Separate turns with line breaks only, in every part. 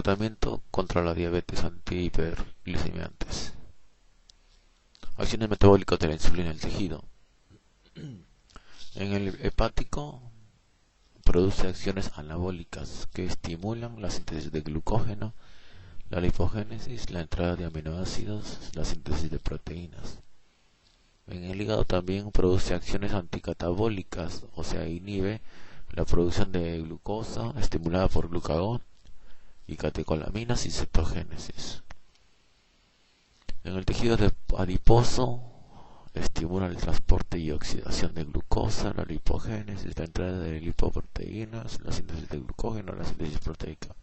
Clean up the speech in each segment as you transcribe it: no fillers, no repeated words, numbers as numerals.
Tratamiento contra la diabetes antihiperglicemiantes. Acciones metabólicas de la insulina en el tejido. En el hepático produce acciones anabólicas que estimulan la síntesis de glucógeno, la lipogénesis, la entrada de aminoácidos, la síntesis de proteínas. En el hígado también produce acciones anticatabólicas, o sea, inhibe la producción de glucosa estimulada por glucagón y catecolaminas y cetogénesis. En el tejido adiposo estimula el transporte y oxidación de glucosa, la lipogénesis, la entrada de lipoproteínas, la síntesis de glucógeno, la síntesis proteica.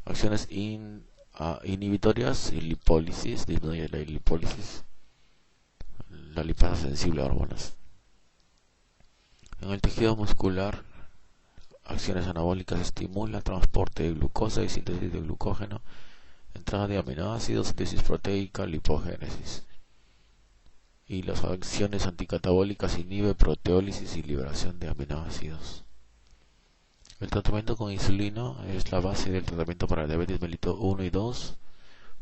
Acciones inhibitorias y lipólisis, disminuye la lipólisis, la lipasa sensible a hormonas. En el tejido muscular, acciones anabólicas estimula transporte de glucosa y síntesis de glucógeno, entrada de aminoácidos, síntesis proteica, lipogénesis. Y las acciones anticatabólicas inhibe proteólisis y liberación de aminoácidos. El tratamiento con insulina es la base del tratamiento para diabetes mellitus 1 y 2.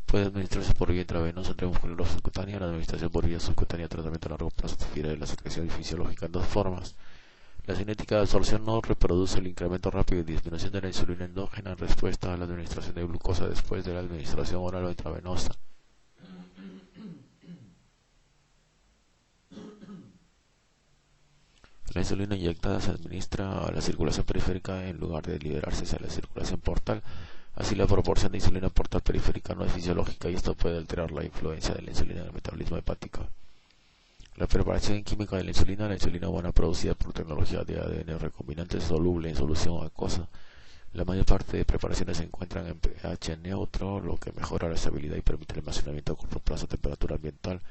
Puede administrarse por vía intravenosa intramuscular o subcutánea. La administración por vía subcutánea, tratamiento a largo plazo, difiere de la secreción fisiológica en dos formas. La cinética de absorción no reproduce el incremento rápido y disminución de la insulina endógena en respuesta a la administración de glucosa después de la administración oral o intravenosa. La insulina inyectada se administra a la circulación periférica en lugar de liberarse hacia la circulación portal. Así, la proporción de insulina portal periférica no es fisiológica y esto puede alterar la influencia de la insulina en el metabolismo hepático. La preparación química de la insulina humana producida por tecnología de ADN recombinante soluble en solución acuosa. La mayor parte de preparaciones se encuentran en pH neutro, lo que mejora la estabilidad y permite el almacenamiento a corto plazo a temperatura ambiental.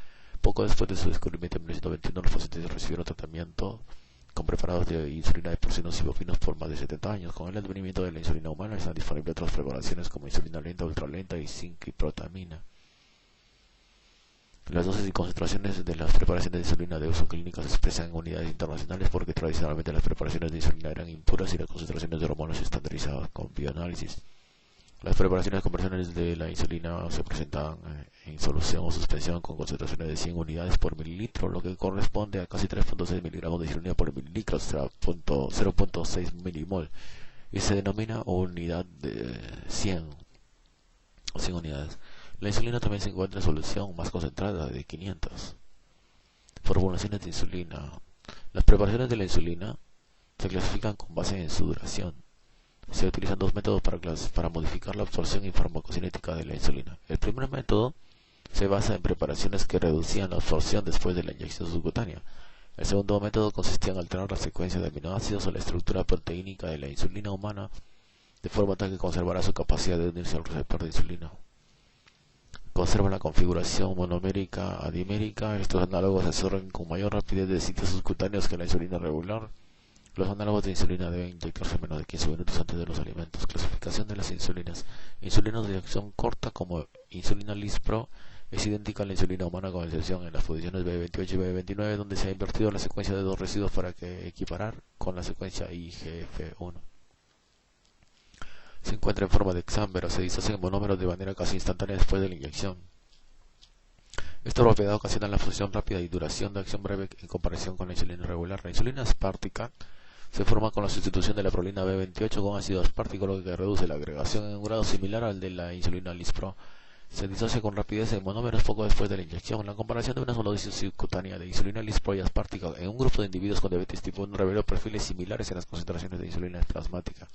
Poco después de su descubrimiento en 1921, los pacientes recibieron tratamiento con preparados de insulina de porcinos y bovinos por más de 70 años. Con el advenimiento de la insulina humana están disponibles otras preparaciones como insulina lenta, ultralenta y zinc y protamina. Las dosis y concentraciones de las preparaciones de insulina de uso clínico se expresan en unidades internacionales porque tradicionalmente las preparaciones de insulina eran impuras y las concentraciones de hormonas estandarizadas con bioanálisis. Las preparaciones convencionales de la insulina se presentan en solución o suspensión con concentraciones de 100 unidades por mililitro, lo que corresponde a casi 3.6 miligramos de insulina por mililitro, o sea, 0.6 milimol, y se denomina unidad de 100 o 100 unidades. La insulina también se encuentra en solución más concentrada de 500. Formulaciones de insulina. Las preparaciones de la insulina se clasifican con base en su duración. Se utilizan dos métodos para modificar la absorción y farmacocinética de la insulina. El primer método se basa en preparaciones que reducían la absorción después de la inyección subcutánea. El segundo método consistía en alterar la secuencia de aminoácidos o la estructura proteínica de la insulina humana de forma tal que conservará su capacidad de unirse al receptor de insulina. Conserva la configuración monomérica adimérica. Estos análogos se absorben con mayor rapidez de sitios subcutáneos que la insulina regular. Los análogos de insulina deben inyectarse menos de 15 minutos antes de los alimentos. Clasificación de las insulinas. Insulinas de acción corta como insulina Lispro es idéntica a la insulina humana con excepción en las posiciones B28 y B29 donde se ha invertido la secuencia de dos residuos para equiparar con la secuencia IGF-1. Se encuentra en forma de hexámero, se disocia en monómeros de manera casi instantánea después de la inyección. Esta propiedad ocasiona la fusión rápida y duración de acción breve en comparación con la insulina regular. La insulina aspartica se forma con la sustitución de la prolina B28 con ácido aspartico, lo que reduce la agregación en un grado similar al de la insulina Lispro. Se disocia con rapidez en monómeros poco después de la inyección. La comparación de una sola dosis subcutánea de insulina Lispro y aspartica en un grupo de individuos con diabetes tipo 1 reveló perfiles similares en las concentraciones de insulina plasmática.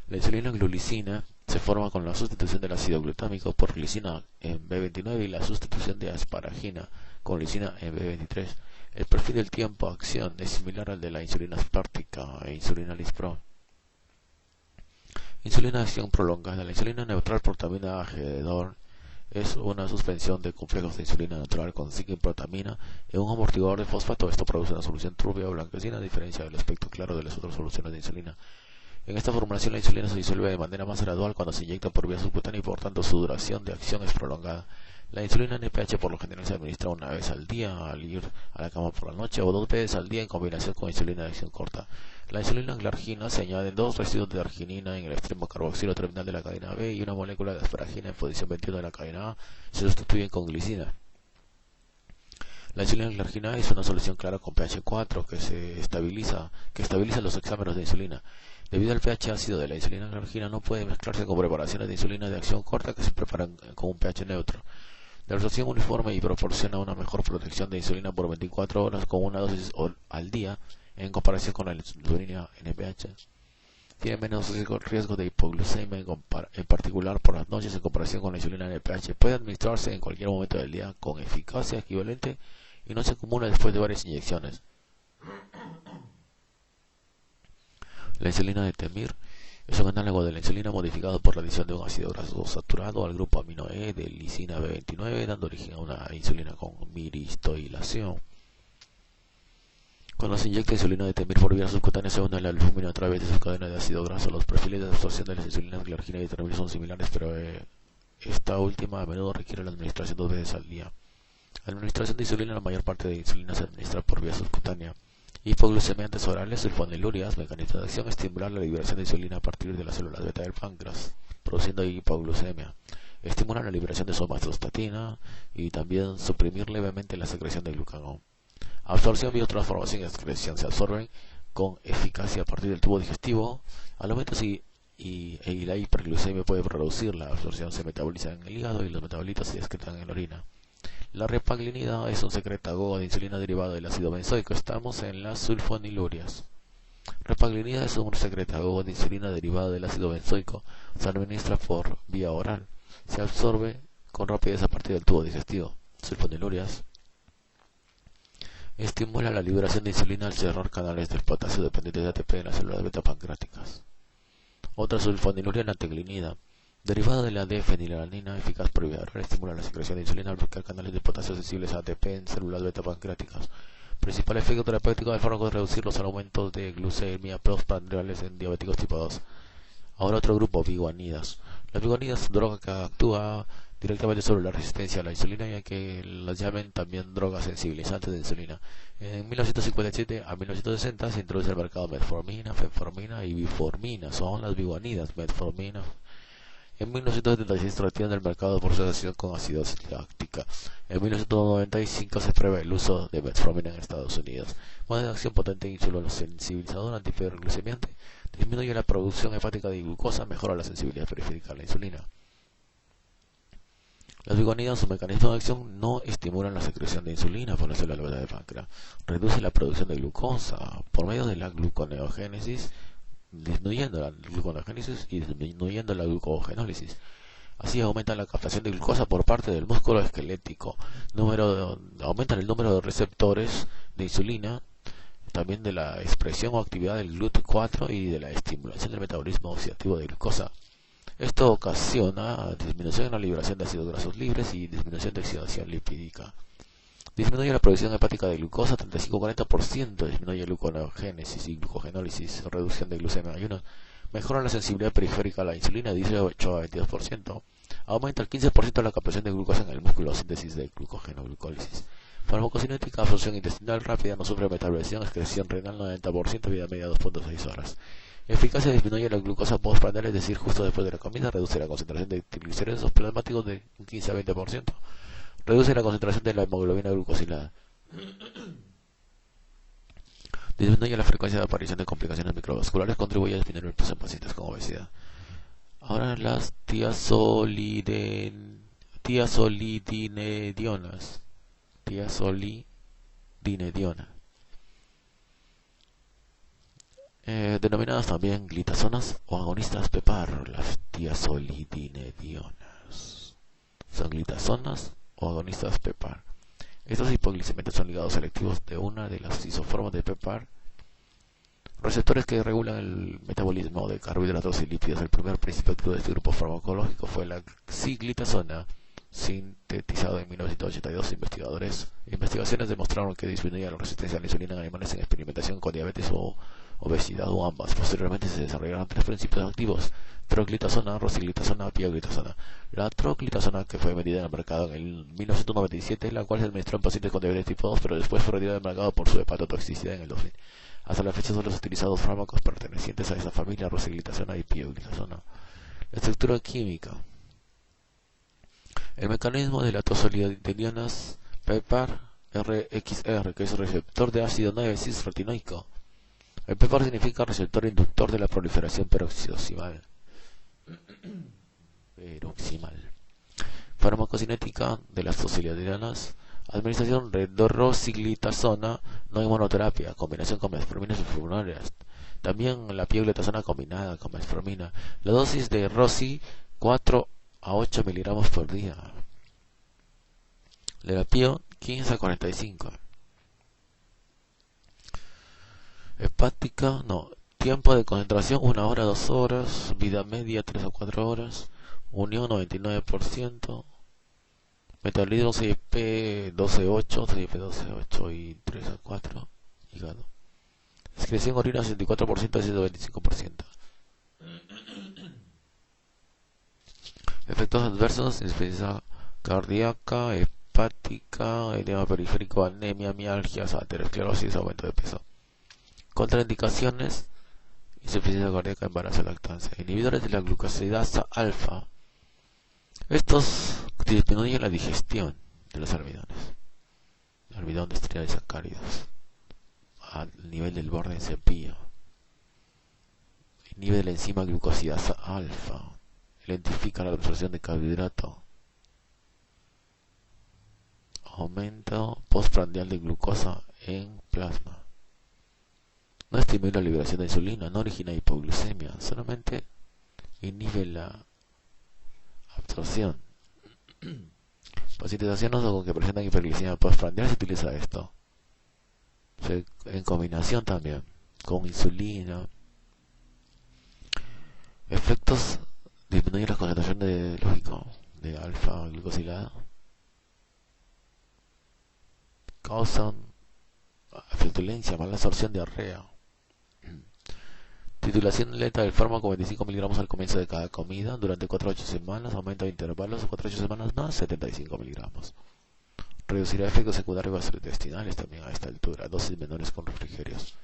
La insulina glulicina se forma con la sustitución del ácido glutámico por glicina en B29 y la sustitución de asparagina con glicina en B23. El perfil del tiempo acción es similar al de la insulina aspartica e insulina Lispro. Insulina de acción prolongada. La insulina neutral protamina alrededor es una suspensión de complejos de insulina natural con zinc y protamina en un amortiguador de fosfato. Esto produce una solución turbia o blanquecina a diferencia del aspecto claro de las otras soluciones de insulina. En esta formulación la insulina se disuelve de manera más gradual cuando se inyecta por vía subcutánea y por tanto su duración de acción es prolongada. La insulina NPH por lo general se administra una vez al día al ir a la cama por la noche o 2 veces al día en combinación con insulina de acción corta. La insulina glargina se añaden 2 residuos de arginina en el extremo carboxilo terminal de la cadena B y una molécula de asparagina en posición 21 de la cadena A se sustituyen con glicina. La insulina glargina es una solución clara con pH 4 que estabiliza los hexámeros de insulina. Debido al pH ácido de la insulina glargina no puede mezclarse con preparaciones de insulina de acción corta que se preparan con un pH neutro. La absorción uniforme y proporciona una mejor protección de insulina por 24 horas con una dosis al día en comparación con la insulina NPH. Tiene menos riesgo de hipoglucemia en particular por las noches en comparación con la insulina NPH. Puede administrarse en cualquier momento del día con eficacia equivalente y no se acumula después de varias inyecciones. La insulina de Temir es un análogo de la insulina modificado por la adición de un ácido graso saturado al grupo amino E de lisina B29, dando origen a una insulina con miristoilación. Cuando se inyecta insulina de Temir por vía subcutánea se une la albúmina a través de su cadena de ácido graso. Los perfiles de absorción de las insulinas glargina y Temir son similares, pero esta última a menudo requiere la administración 2 veces al día. La administración de insulina, la mayor parte de insulina se administra por vía subcutánea. Hipoglucemiantes orales, sulfonilurias, mecanismo de acción, estimular la liberación de insulina a partir de las células beta del páncreas, produciendo hipoglucemia. Estimulan la liberación de somatostatina y también suprimir levemente la secreción de glucagón. Absorción, biotransformación y excreción se absorben con eficacia a partir del tubo digestivo. Al momento y la hiperglucemia puede producir la absorción, se metaboliza en el hígado y los metabolitos se excretan en la orina. La repaglinida es un secretagogo de insulina derivado del ácido benzoico. Estamos en las sulfonilurias. Repaglinida es un secretagogo de insulina derivado del ácido benzoico. Se administra por vía oral. Se absorbe con rapidez a partir del tubo digestivo. Sulfonilurias. Estimula la liberación de insulina al cerrar canales del potasio dependientes de ATP en las células beta pancreáticas. Otra sulfoniluria, la teclinida. Derivado de la D-fenilalanina, eficaz por vía oral, estimula la secreción de insulina al bloquear canales de potasio sensibles a ATP en células beta pancreáticas. Principal efecto terapéutico del fármaco es reducir los aumentos de glucemia postprandiales en diabéticos tipo 2. Ahora otro grupo, biguanidas. Las biguanidas son droga que actúa directamente sobre la resistencia a la insulina, ya que las llaman también drogas sensibilizantes de insulina. En 1957 a 1960 se introduce al mercado metformina, fenformina y biformina. Son las biguanidas, metformina. En 1976 se retiran del mercado por su asociación con acidosis láctica. En 1995 se prueba el uso de metformina en Estados Unidos. Modo de acción potente insulosensibilizador antihiperglucemiante, disminuye la producción hepática de glucosa, mejora la sensibilidad periférica a la insulina. Las biguanidas, su mecanismo de acción, no estimulan la secreción de insulina por la célula beta de páncreas. Reduce la producción de glucosa por medio de la gluconeogénesis, disminuyendo la gluconeogénesis y disminuyendo la glucogenólisis. Así aumenta la captación de glucosa por parte del músculo esquelético. Aumentan el número de receptores de insulina, también de la expresión o actividad del GLUT4 y de la estimulación del metabolismo oxidativo de glucosa. Esto ocasiona disminución en la liberación de ácidos grasos libres y disminución de oxidación lipídica. Disminuye la producción hepática de glucosa 35-40%, disminuye gluconeogénesis y glucogenólisis, reducción de glucemia en ayuno, mejora la sensibilidad periférica a la insulina 18-22%, aumenta el 15% la captación de glucosa en el músculo, síntesis de glucógeno, glucólisis. Farmacocinética, absorción intestinal rápida, no sufre metabolización, excreción renal 90%, vida media 2.6 horas. Eficacia, disminuye la glucosa postprandial, es decir, justo después de la comida, reduce la concentración de triglicéridos plasmáticos de 15 a 20%. Reduce la concentración de la hemoglobina glucosilada. Disminuye la frecuencia de aparición de complicaciones microvasculares. Contribuye a disminuir el peso en pacientes con obesidad. Ahora las tiazolidinedionas. Denominadas también glitazonas o agonistas PEPAR. Las tiazolidinedionas son glitazonas o agonistas PEPAR. Estos hipoglicemiantes son ligados selectivos de una de las isoformas de PEPAR, receptores que regulan el metabolismo de carbohidratos y lípidos. El primer principio activo de este grupo farmacológico fue la glitazona, sintetizado en 1982. Investigaciones demostraron que disminuía la resistencia a la insulina en animales en experimentación con diabetes o obesidad o ambas. Posteriormente se desarrollaron tres principios activos: troclitazona, rosiglitazona, pioglitazona. La troclitazona, que fue vendida en el mercado en el 1997, la cual se administró en pacientes con diabetes tipo 2, pero después fue retirada del mercado por su hepatotoxicidad en el 2000. Hasta la fecha solo se han utilizado fármacos pertenecientes a esa familia, rosiglitazona y pioglitazona. La estructura química. El mecanismo de las tosolidianas PEPAR-RXR, que es receptor de ácido 9-cis-retinoico. El PEPAR significa receptor inductor de la proliferación peroximal. Farmacocinética de las tosolidianas. Administración de rosiglitazona, no hay monoterapia, combinación con metformina y sulfonilureas. También la pioglitazona combinada con metformina. La dosis de rosi 4 a 8 miligramos por día. De la pio 15 a 45. Hepática, no. Tiempo de concentración 1 hora, 2 horas. Vida media 3 a 4 horas. Unión 99%. Metabolismo CIP 12.8, CIP 12.8 y 3 a 4. Hígado. Excreción orina 64% a 125%. Efectos adversos: insuficiencia cardíaca, hepática, edema periférico, anemia, mialgias, aterosclerosis, aumento de peso. Contraindicaciones: insuficiencia cardíaca, embarazo, lactancia. Inhibidores de la glucosidasa alfa. Estos disminuyen la digestión de los almidones. Almidón de esterolisacáridos al nivel del borde en cepillo. Inhibe la enzima glucosidasa alfa. Identifica la absorción de carbohidrato. Aumento postprandial de glucosa en plasma. No estimula la liberación de insulina, no origina hipoglucemia, solamente inhibe la absorción. Pacientes ancianos o que presentan hiperglicemia postprandial se utiliza esto. En combinación también con insulina. Efectos: disminuye la concentración de alfa glucosilada. Causan flatulencia, mala absorción, diarrea. Titulación lenta del fármaco: 25 miligramos al comienzo de cada comida, durante 4 a 8 semanas, aumento de intervalos, 4 a 8 semanas más, 75 miligramos. Reducirá efectos secundarios gastrointestinales también a esta altura, dosis menores con refrigerios.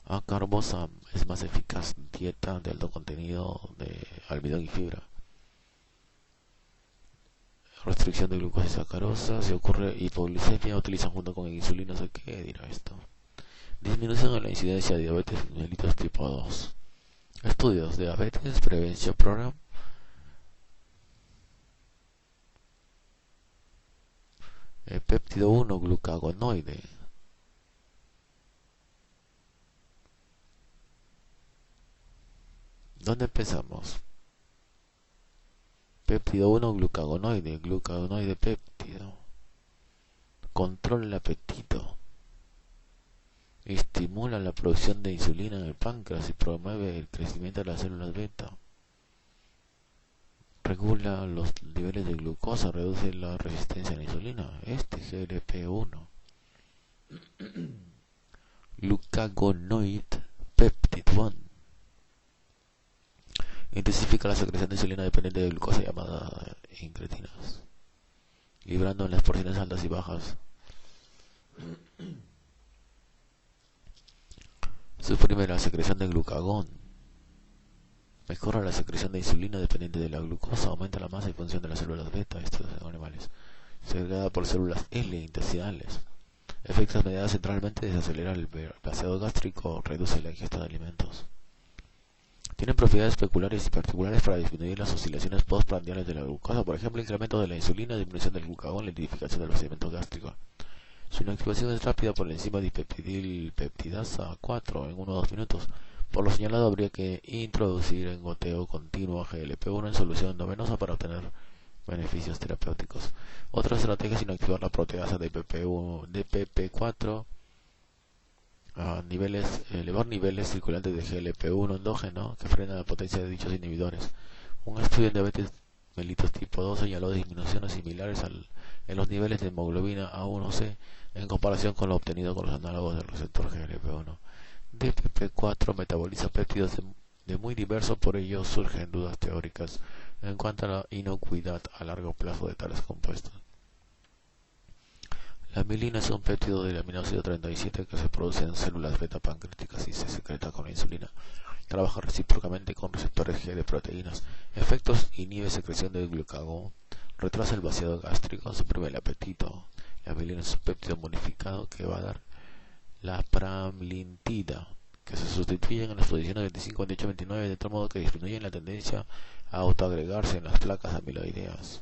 Acarbosam es más eficaz, dieta de alto contenido de almidón y fibra. Restricción de glucosa y sacarosa. Si ocurre hipoglucemia, utilizan junto con insulina. ¿Qué dirá esto? Disminución en la incidencia de diabetes mellitus tipo 2. Estudios: diabetes, prevención program. Péptido 1 glucagonoide. ¿Dónde empezamos? Péptido 1 glucagonoide péptido. Controla el apetito. Estimula la producción de insulina en el páncreas y promueve el crecimiento de las células beta. Regula los niveles de glucosa, reduce la resistencia a la insulina. GLP-1. Glucagonoid peptide 1. Intensifica la secreción de insulina dependiente de glucosa llamada incretinas, librando en las porciones altas y bajas. Suprime la secreción de glucagón. Mejora la secreción de insulina dependiente de la glucosa. Aumenta la masa y función de las células beta, estos animales, segregada por células L intestinales. Efectos mediados centralmente: desacelera el vaciado gástrico, reduce la ingesta de alimentos. Tienen propiedades peculiares y particulares para disminuir las oscilaciones postprandiales de la glucosa, por ejemplo, incremento de la insulina, disminución del glucagón, lentificación del procedimiento gástrico. Su inactivación es rápida por la enzima dipeptidilpeptidasa 4 en 1 o 2 minutos. Por lo señalado, habría que introducir en goteo continuo GLP-1 en solución endovenosa para obtener beneficios terapéuticos. Otra estrategia es inactivar la proteasa de DPP4 a elevar niveles circulantes de GLP-1 endógeno que frena la potencia de dichos inhibidores. Un estudio en diabetes mellitus tipo 2 señaló disminuciones similares al en los niveles de hemoglobina A1C en comparación con lo obtenido con los análogos del receptor GLP-1. DPP-4 metaboliza péptidos de muy diverso, por ello surgen dudas teóricas en cuanto a la inocuidad a largo plazo de tales compuestos. La mielina es un péptido del aminoácido 37 que se produce en células beta pancreáticas y se secreta con la insulina. Trabaja recíprocamente con receptores G de proteínas. Efectos: inhibe secreción de glucagón, retrasa el vaciado gástrico, suprime el apetito. La mielina es un péptido modificado que va a dar la pramlintida, que se sustituyen en las posiciones 25, 28, 29 de tal modo que disminuyen la tendencia a autoagregarse en las placas amiloideas.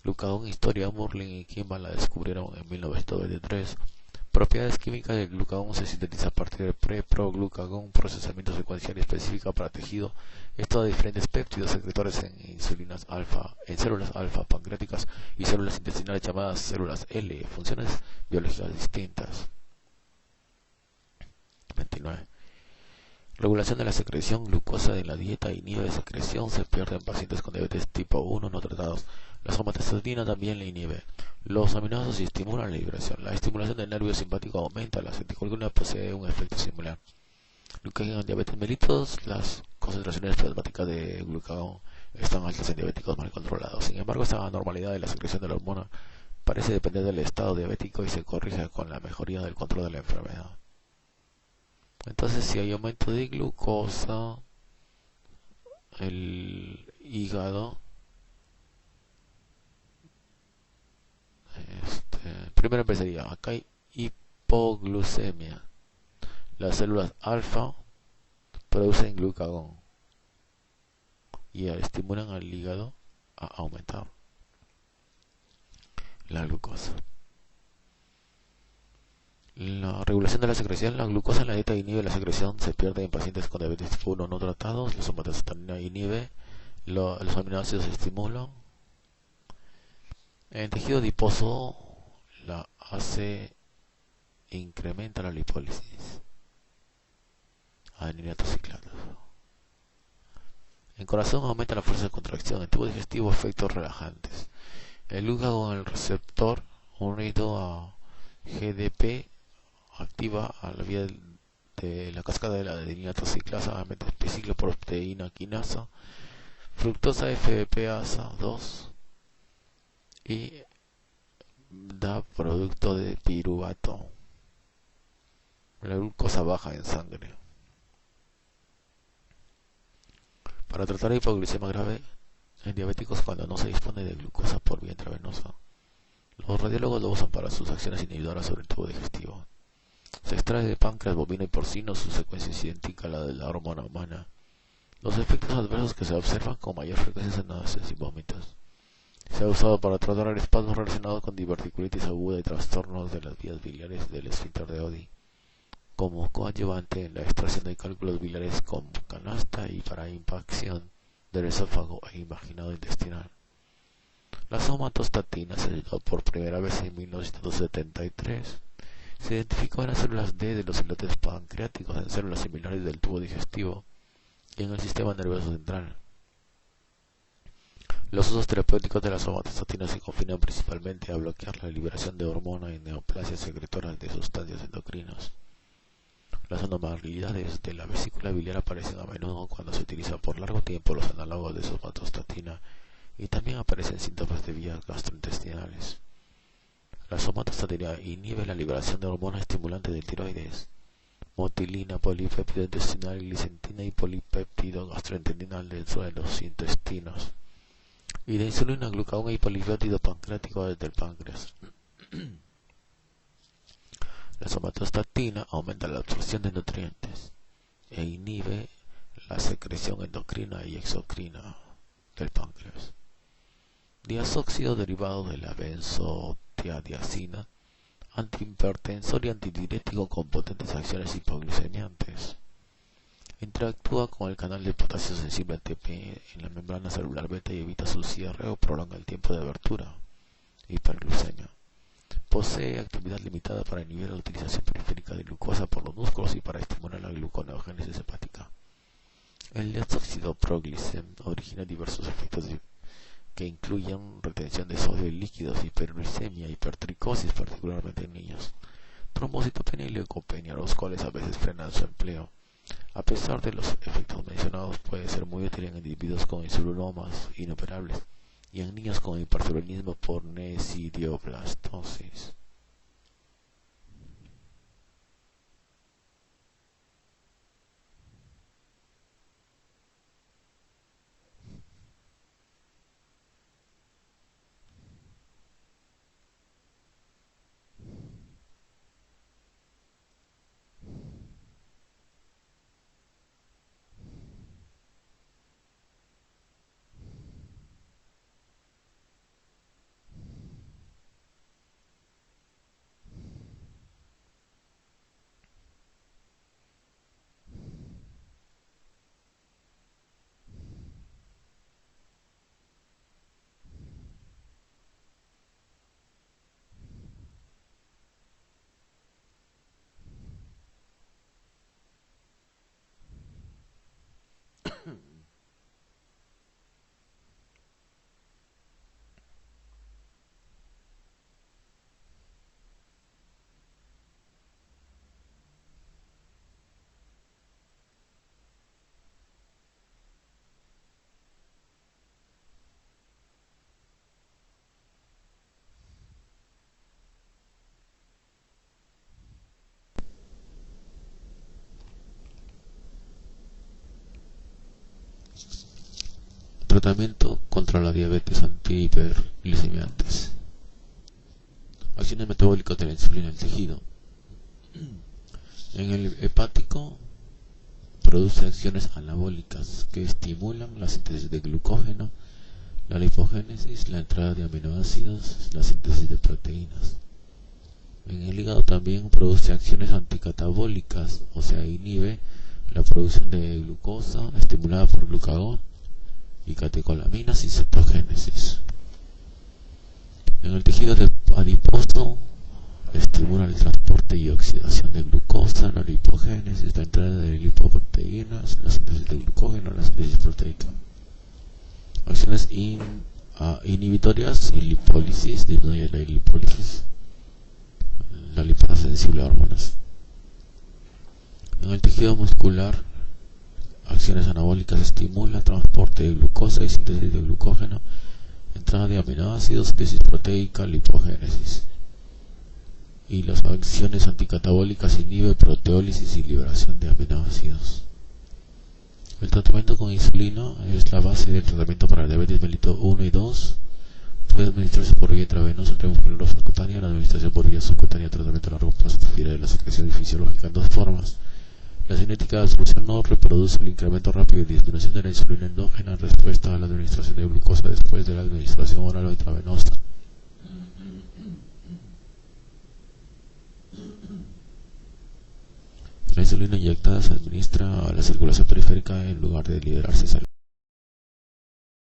Glucagón, historia: Murlin y Kimball la descubrieron en 1923. Propiedades químicas del glucagón: se sintetiza a partir del pre-proglucagón, procesamiento secuencial específico para tejido. Esto de diferentes péptidos secretores en insulinas alfa, en células alfa pancreáticas y células intestinales llamadas células L, funciones biológicas distintas. 29. Regulación de la secreción glucosa en la dieta: inhibe secreción, se pierde en pacientes con diabetes tipo 1 no tratados. La somatostatina también la inhibe. Los aminoácidos estimulan la liberación. La estimulación del nervio simpático aumenta. La acetilcolina posee un efecto similar. Glucagón en diabetes mellitus: las concentraciones plasmáticas de glucagón están altas en diabéticos mal controlados. Sin embargo, esta anormalidad de la secreción de la hormona parece depender del estado diabético y se corrige con la mejoría del control de la enfermedad. Entonces, si hay aumento de glucosa, el hígado, primero empezaría, acá hay hipoglucemia. Las células alfa producen glucagón y estimulan al hígado a aumentar la glucosa. La regulación de la secreción: la glucosa en la dieta inhibe la secreción, se pierde en pacientes con diabetes tipo 1 no tratados. La somatostatina inhibe, los aminoácidos estimulan. En tejido adiposo, la AC incrementa la lipólisis. Adenina tosiclata. En corazón, aumenta la fuerza de contracción. En tubo digestivo, efectos relajantes. El glucagón en el receptor unido a GDP activa a la vía de la cascada de la adenina tosiclasa, bicicloproteína quinasa, fructosa FPasa 2 y da producto de piruvato. La glucosa baja en sangre. Para tratar la hipoglucemia grave en diabéticos cuando no se dispone de glucosa por vía intravenosa, los radiólogos lo usan para sus acciones inhibidoras sobre el tubo digestivo. Se extrae de páncreas bovino y porcino, su secuencia es idéntica a la de la hormona humana. Los efectos adversos que se observan con mayor frecuencia son náuseas y vómitos. Se ha usado para tratar el espasmo relacionado con diverticulitis aguda y trastornos de las vías biliares del esfínter de Oddi, como coadyuvante en la extracción de cálculos biliares con canasta y para impacción del esófago e imaginado intestinal. La somatostatina se identificó por primera vez en 1973. Se identificó en las células D de los islotes pancreáticos, en células similares del tubo digestivo y en el sistema nervioso central. Los usos terapéuticos de la somatostatina se confinan principalmente a bloquear la liberación de hormona y neoplasias secretoras de sustancias endocrinas. Las anormalidades de la vesícula biliar aparecen a menudo cuando se utiliza por largo tiempo los análogos de somatostatina y también aparecen síntomas de vías gastrointestinales. La somatostatina inhibe la liberación de hormonas estimulantes del tiroides, motilina, polipéptido intestinal, glicentina y polipéptido gastrointestinal dentro de los intestinos, y de insulina, glucagón y polipéptido pancreático desde el páncreas. La somatostatina aumenta la absorción de nutrientes e inhibe la secreción endocrina y exocrina del páncreas. Diazóxido derivado de la benzotiazida, antihipertensor y antidiurético con potentes acciones hipoglucemiantes. Interactúa con el canal de potasio sensible ATP en la membrana celular beta y evita su cierre o prolonga el tiempo de abertura. Hiperglucemia. Posee actividad limitada para inhibir la utilización periférica de glucosa por los músculos y para estimular la gluconeogénesis hepática. El dióxido proglicem origina diversos efectos que incluyen retención de sodio y líquidos, hiperglicemia, hipertricosis, particularmente en niños, trombocitopenia y leucopenia, los cuales a veces frenan su empleo. A pesar de los efectos mencionados, puede ser muy útil en individuos con insulinomas inoperables y en niños con hipertiroidismo por nesidioblastosis. Tratamiento contra la diabetes antihiperglicemiantes. Acciones metabólicas de la insulina en el tejido. En el hepático produce acciones anabólicas que estimulan la síntesis de glucógeno, la lipogénesis, la entrada de aminoácidos, la síntesis de proteínas. En el hígado también produce acciones anticatabólicas, o sea, inhibe la producción de glucosa estimulada por glucagón y catecolaminas y cetogénesis. En el tejido adiposo estimula el transporte y oxidación de glucosa, la lipogénesis, la entrada de lipoproteínas, la síntesis de glucógeno, la síntesis proteica. Acciones inhibitorias y lipólisis, disminuye la lipólisis, la lipasa sensible a hormonas. En el tejido muscular, acciones anabólicas estimulan transporte de glucosa y síntesis de glucógeno, entrada de aminoácidos, síntesis proteica, lipogénesis. Y las acciones anticatabólicas inhiben proteólisis y liberación de aminoácidos. El tratamiento con insulina es la base del tratamiento para el diabetes mellitus 1 y 2. Puede administrarse por vía intravenosa, intramuscular subcutánea. La administración por vía subcutánea, tratamiento a largo plazo, refiere de la secreción fisiológica en dos formas. La cinética de absorción no reproduce el incremento rápido y disminución de la insulina endógena en respuesta a la administración de glucosa después de la administración oral o intravenosa. La insulina inyectada se administra a la circulación periférica en lugar de liberarse